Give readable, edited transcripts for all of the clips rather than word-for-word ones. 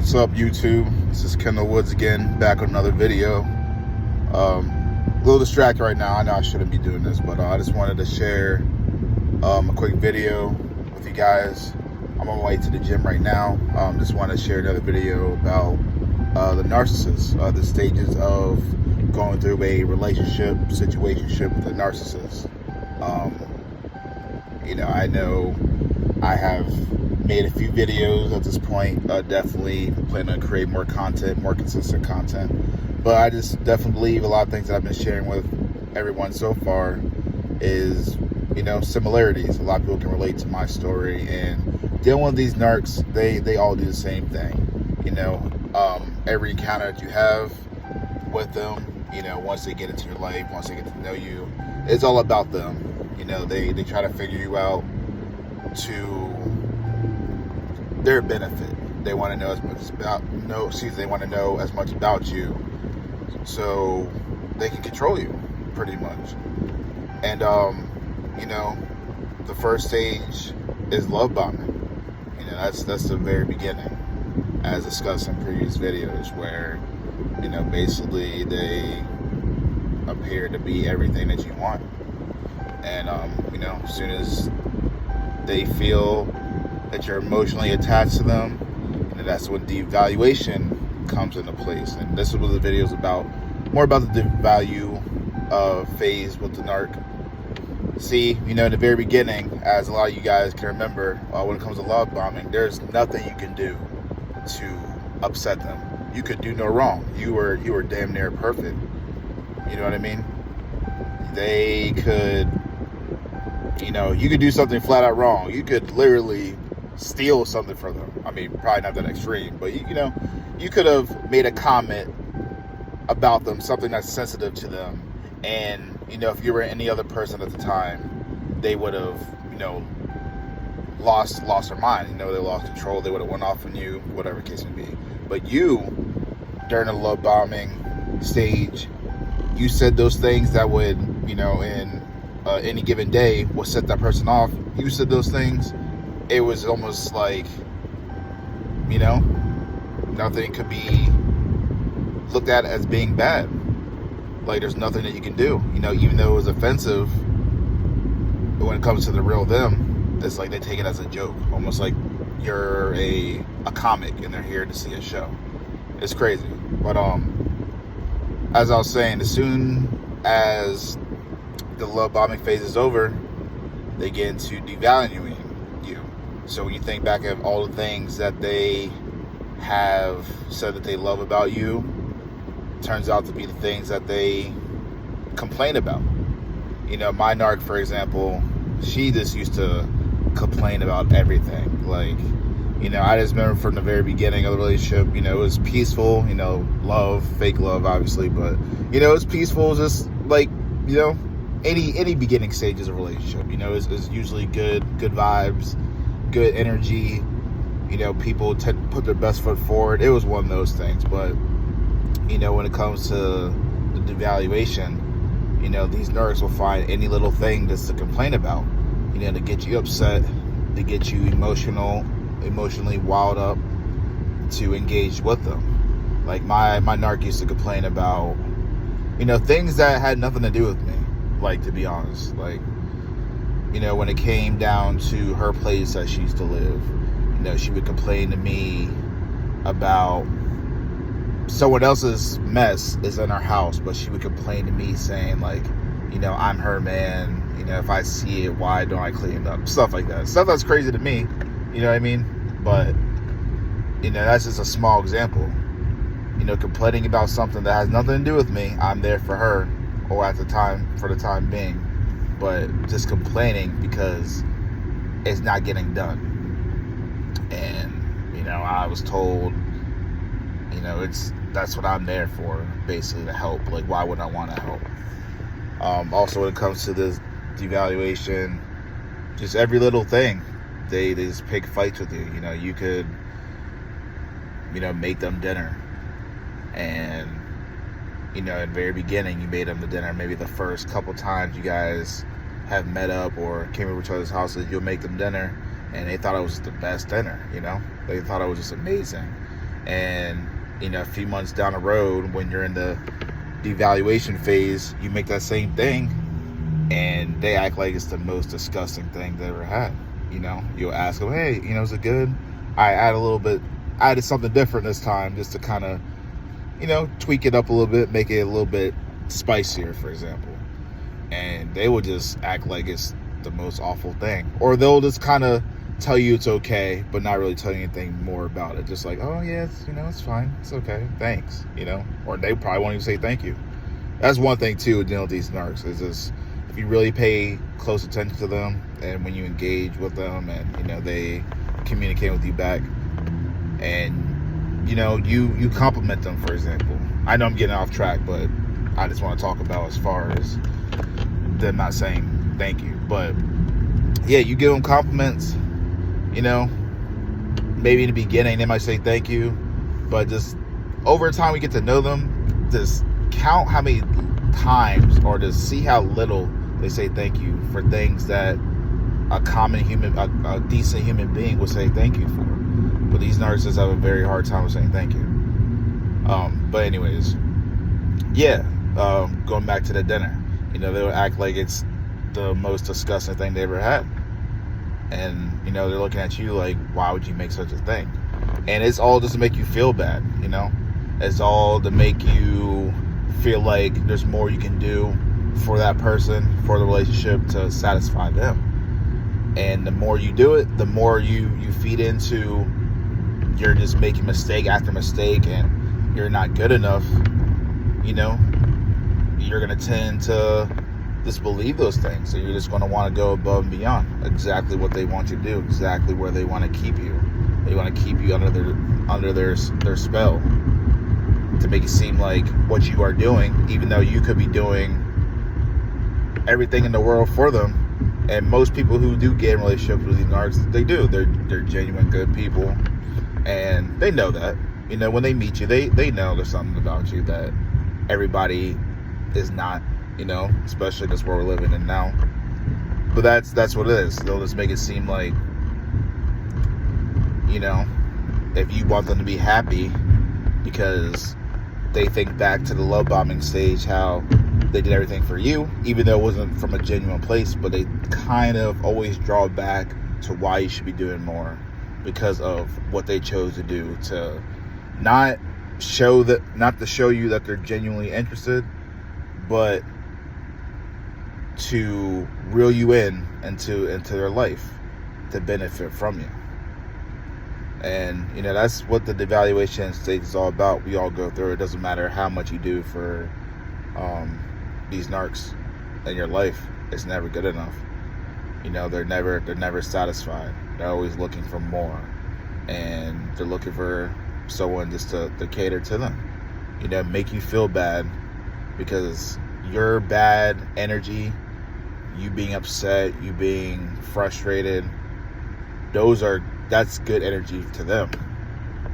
What's up, YouTube? This is Kendall Woods again, back with another video. A little distracted right now. I know I shouldn't be doing this, but I just wanted to share a quick video with you guys. I'm on my way to the gym right now. Just want to share another video about the narcissist, the stages of going through a relationship, situationship with a narcissist. I know I have made a few videos at this point. Definitely plan to create more content, more consistent content. But I just definitely believe a lot of things that I've been sharing with everyone so far is, similarities. A lot of people can relate to my story, and dealing with these narcs, they all do the same thing. Every encounter that you have with them, once they get into your life, once they get to know you, it's all about them. They try to figure you out to their benefit. They want to know as much they want to know as much about you so they can control you, pretty much. And the first stage is love bombing. That's the very beginning, as discussed in previous videos, where basically they appear to be everything that you want. And as soon as they feel that you're emotionally attached to them, that's when devaluation comes into place. And this is what the video is about, more about the devalue phase with the narc. See, in the very beginning, as a lot of you guys can remember, when it comes to love bombing, there's nothing you can do to upset them. You could do no wrong. You were damn near perfect. You know what I mean? They could, you could do something flat out wrong. You could literally steal something from them. I mean, probably not that extreme, but you could have made a comment about them, something that's sensitive to them, and if you were any other person at the time, they would have lost their mind. They lost control. They would have went off on you, whatever case may be. But you, during the love bombing stage, you said those things that would in any given day will set that person off. You said those things. It was almost like nothing could be looked at as being bad. Like, there's nothing that you can do, even though it was offensive. But when it comes to the real them, it's like they take it as a joke, almost like you're a comic and they're here to see a show. It's crazy. But as I was saying, as soon as the love bombing phase is over, they get into devaluing you. So when you think back of all the things that they have said that they love about you, turns out to be the things that they complain about. My narc, for example, she just used to complain about everything. Like, I just remember from the very beginning of the relationship, it was peaceful, love, fake love, obviously, but, it was peaceful, just like, any beginning stages of a relationship, is usually good vibes, good energy, people tend to put their best foot forward. It was one of those things. But when it comes to the devaluation, these narcs will find any little thing just to complain about, to get you upset, to get you emotionally wild up, to engage with them. Like my narc used to complain about things that had nothing to do with me. Like, to be honest, like, when it came down to her place that she used to live, she would complain to me about someone else's mess is in her house, but she would complain to me saying, like, I'm her man, if I see it, why don't I clean it up? Stuff like that. Stuff that's crazy to me, you know what I mean? But, that's just a small example. Complaining about something that has nothing to do with me. I'm there for her, or for the time being, but just complaining because it's not getting done. And, I was told, that's what I'm there for, basically, to help. Like, why would I want to help? Also, when it comes to this devaluation, just every little thing, they just pick fights with you. You could, make them dinner, and in the very beginning, you made them the dinner. Maybe the first couple times you guys have met up or came over to each other's houses, you'll make them dinner, and they thought it was the best dinner. They thought it was just amazing. And, a few months down the road, when you're in the devaluation phase, you make that same thing and they act like it's the most disgusting thing they ever had. You'll ask them, hey, is it good? I added something different this time, just to kind of, tweak it up a little bit, make it a little bit spicier, for example. And they will just act like it's the most awful thing. Or they'll just kind of tell you it's okay, but not really tell you anything more about it. Just like, oh yeah, it's fine, it's okay, thanks, Or they probably won't even say thank you. That's one thing too with dealing with these narcs, is just, if you really pay close attention to them, and when you engage with them, and they communicate with you back, and you compliment them, for example. I know I'm getting off track, but I just want to talk about as far as them not saying thank you. But yeah, you give them compliments. Maybe in the beginning they might say thank you, but just over time we get to know them. Just count how many times, or just see how little they say thank you for things that a decent human being would say thank you for. But these narcissists have a very hard time with saying thank you. But anyways, yeah, going back to the dinner, they'll act like it's the most disgusting thing they ever had. And, they're looking at you like, why would you make such a thing? And it's all just to make you feel bad, It's all to make you feel like there's more you can do for that person, for the relationship, to satisfy them. And the more you do it, the more you feed into, you're just making mistake after mistake, and you're not good enough, you're going to tend to disbelieve those things. So you're just going to want to go above and beyond exactly what they want you to do, exactly where they want to keep you. They want to keep you under their spell, to make it seem like what you are doing, even though you could be doing everything in the world for them. And most people who do get in relationships with these narcs, they do. They're genuine good people, and they know that. When they meet you, they know there's something about you that everybody is not. Especially in this world we're living in now. But that's what it is. They'll just make it seem like, if you want them to be happy, because they think back to the love bombing stage, how they did everything for you, even though it wasn't from a genuine place, but they kind of always draw back to why you should be doing more, because of what they chose to do, to not to show you that they're genuinely interested, but to reel you into their life, to benefit from you. And that's what the devaluation stage is all about. We all go through it. It doesn't matter how much you do for these narcs in your life, it's never good enough. They're never satisfied. They're always looking for more, and they're looking for someone just to cater to them, make you feel bad, because your bad energy, you being upset, you being frustrated, that's good energy to them.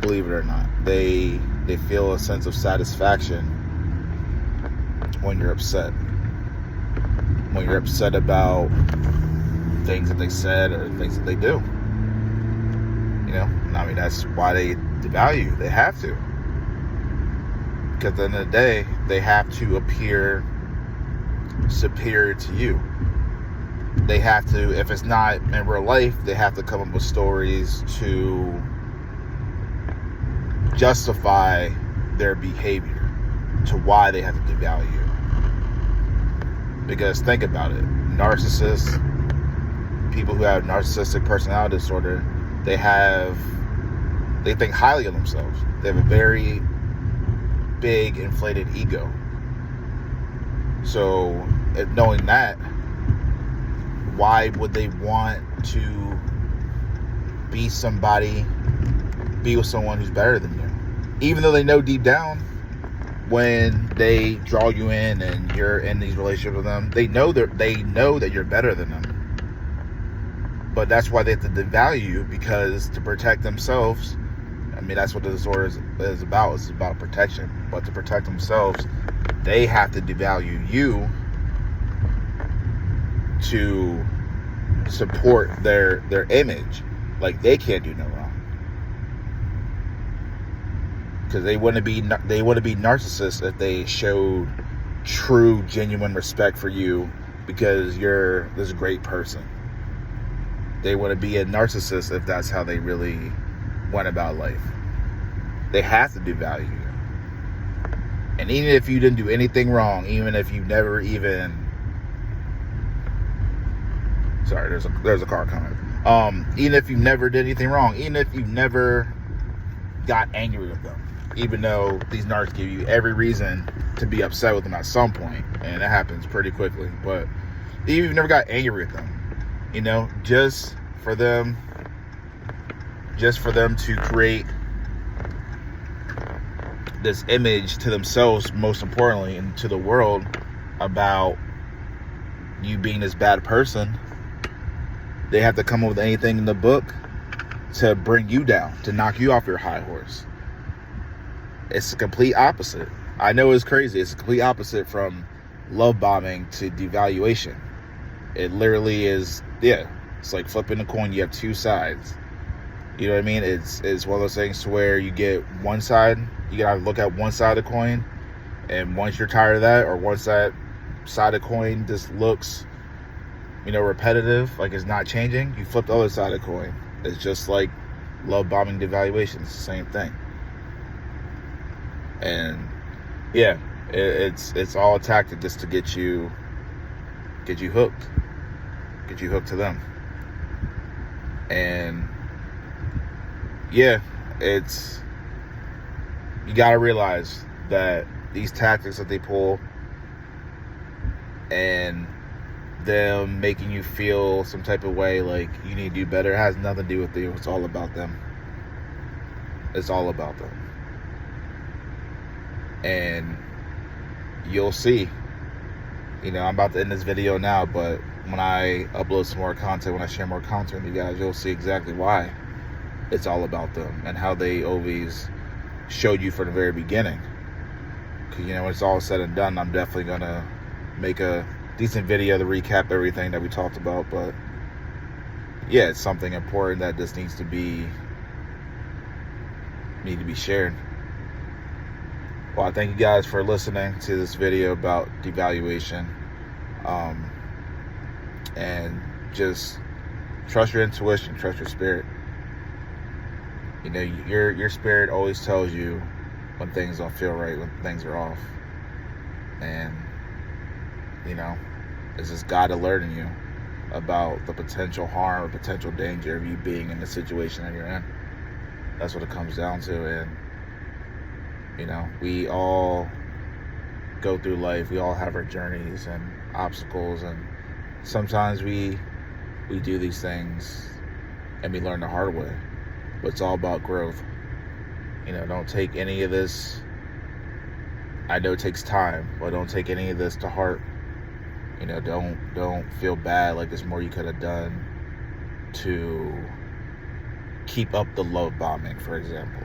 Believe it or not, they feel a sense of satisfaction when you're upset. When you're upset about things that they said or things that they do. That's why they devalue you. They have to. Because at the end of the day, they have to appear superior to you. They have to, if it's not in real life, they have to come up with stories to justify their behavior, to why they have to devalue you. Because think about it, narcissists, people who have narcissistic personality disorder, they think highly of themselves. They have a very big inflated ego. So, knowing that, why would they want to be with someone who's better than you? Even though they know deep down, when they draw you in and you're in these relationships with them, they know that you're better than them. But that's why they have to devalue you, because to protect themselves. That's what the disorder is about. It's about protection. But to protect themselves, they have to devalue you to support their image. Like, they can't do no wrong. because they wouldn't be narcissists if they showed true, genuine respect for you because you're this great person. They want to be a narcissist if that's how they really went about life. They have to devalue you. And even if you didn't do anything wrong, even if you never even... Sorry, there's a car coming. Even if you never did anything wrong, even if you never got angry with them, even though these narcs give you every reason to be upset with them at some point, and it happens pretty quickly, but even if you never got angry with them, just for them to create this image to themselves, most importantly, and to the world, about you being this bad person, they have to come up with anything in the book to bring you down, to knock you off your high horse. It's the complete opposite. I know it's crazy. It's the complete opposite from love bombing to devaluation. It literally is, it's like flipping a coin. You have two sides. You know what I mean? It's one of those things to where you get one side, you gotta look at one side of the coin, and once you're tired of that, or once that side of the coin just looks, repetitive, like it's not changing, you flip the other side of the coin. It's just like love bombing, devaluation. It's the same thing. And it's all a tactic just to get you hooked to them. And you gotta realize that these tactics that they pull and them making you feel some type of way like you need to do better has nothing to do with you. It's all about them. It's all about them. And you'll see, I'm about to end this video now, but when I upload some more content, when I share more content with you guys, you'll see exactly why it's all about them and how they always showed you from the very beginning. Because, when it's all said and done, I'm definitely going to make a decent video to recap everything that we talked about. But it's something important that just needs to be shared. Well, I thank you guys for listening to this video about devaluation. And just trust your intuition, trust your spirit. Your spirit always tells you when things don't feel right, when things are off. And, it's just God alerting you about the potential harm or potential danger of you being in the situation that you're in. That's what it comes down to. And, we all go through life. We all have our journeys and obstacles. And sometimes we do these things and we learn the hard way. But it's all about growth. Don't take any of this. I know it takes time, but don't take any of this to heart. Don't feel bad like there's more you could have done to keep up the love bombing, for example.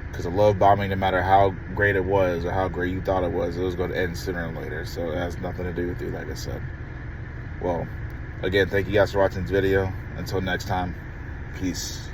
Because the love bombing, no matter how great it was or how great you thought it was going to end sooner or later. So it has nothing to do with you, like I said. Well, again, thank you guys for watching this video. Until next time, peace.